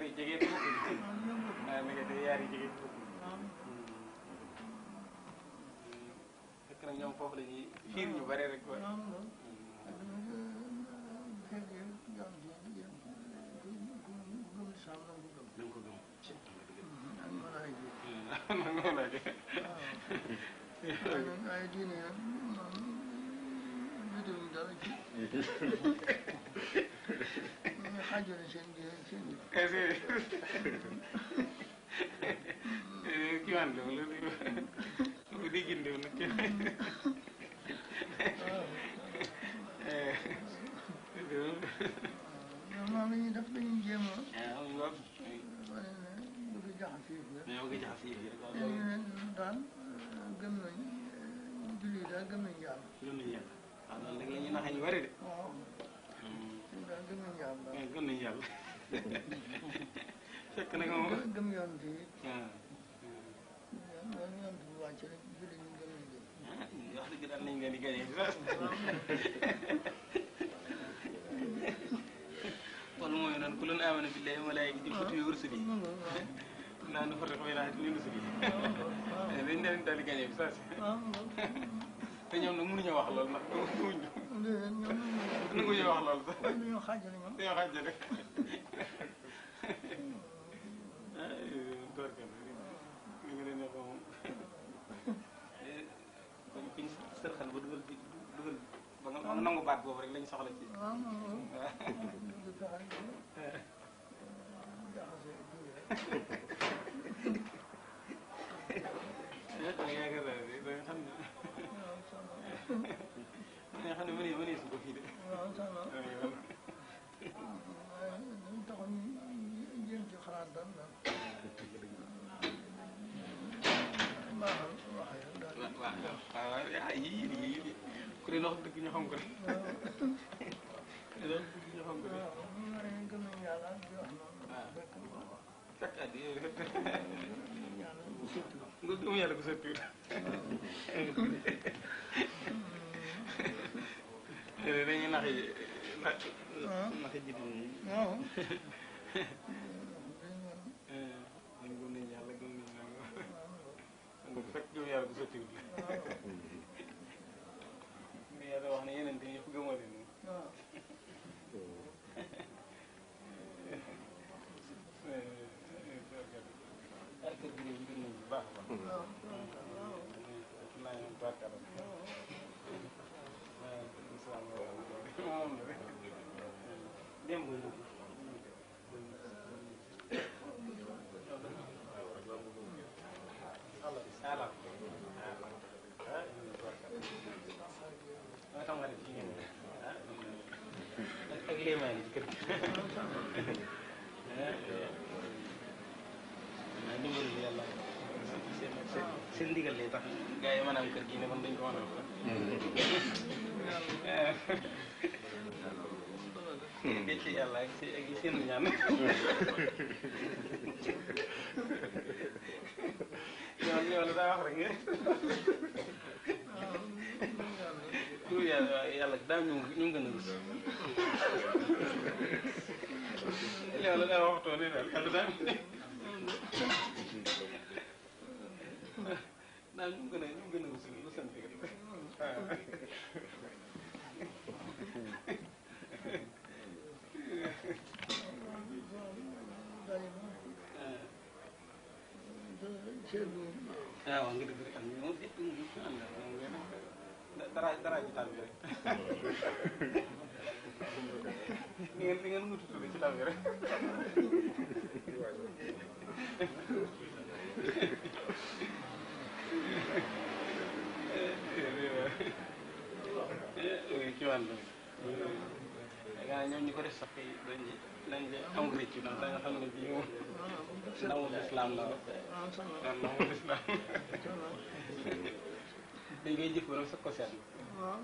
yaar yi jege bokk waaw mi ngi te yaar yi jege fekk na ñoom foofu la ñuy fiir ñu bare rek quoi ay diine bidul dara ci xaajale seen diine seen kii waan la wala lu di gindew nag moom la ñuy def dañuy jéem a wane ne bëgg jaxas yëf yi mais bëgg jaxas yëf yi rek dañu ne daal gëm nañ julli daal gëm nañ yàlla gëm nañu yàlla waaw loolu rek la ñuy naxee ñu bari de waaw daal gëm nañ yàlla daal gëm nañu yàlla fekk na moom gëm yoon bi waaw yoon bi wàcc rek julli ñu gëm nañ leen wax dëgg daal nañ leen di gagné wala mooy noonu ku leen amana billahi wa malaa'ikatihi wa kutubihi wa rusulihi naa nu farriqu bayna ahadin min rusulihi dañ leen daal di gagné bi saa si te ñoom nag mënuñoo wax loolu ndax nanguñu wax loolu sax dañoo xaajale ñoom dañoo xaajale torkal li nga leen ko moom kon kuñ sërxal ba dugal ba nga nangu baat boobu rek lañ soxla ci yaakaar naa ne da nga xam ne da nga xam ne mënee su ko fii de waaw taxaw ñu jéem ci xalaat daal baaxal waxee daal waaw yii ku leen wax dëgg ñu xam ko rek ku leen wax dëgg ñu xam ko rek waaw ñu ne gëm nañ yàlla di wax noonu fekk at yii yàlla bu sotti nga gëm yàlla ko sottiwut dañuy naxi jiitu ñi waaw dañ gëm nañ yàlla gëm nañ nanga fekk gëm yàlla ko sottiwut la yàlla wax ne yeneen te yëpp gëmoo leen waaw kër gi de mbir nañ bu baax a baax naa ñoom barkala moom la rek démb ala ma tam nga def ci ngeen ak léemaa ngi ci kër gi dimbalu yàlla seen ndigal lay tax gars yi maanaam kër gi ne man dañ ko mën a wax ci yàlla ak seen ñaan ñoo la daa wax rek tur yàlla daal ñu gën a rus loolu daa waxtoo ne daal yàlla daal daal ñu gën a rus lu sant rek waaw nga dëgg rek am na moom it dara ji taal bi rek ni ngeen mutu tudd ci taal bi rek ci wàllu gaa ñoom ñu ko def sax dañ am rëcc ndax da nga xam ne bii moom ndamul islam la ndamul islam dañ koy jëf ba nag sax ko seetlu waaw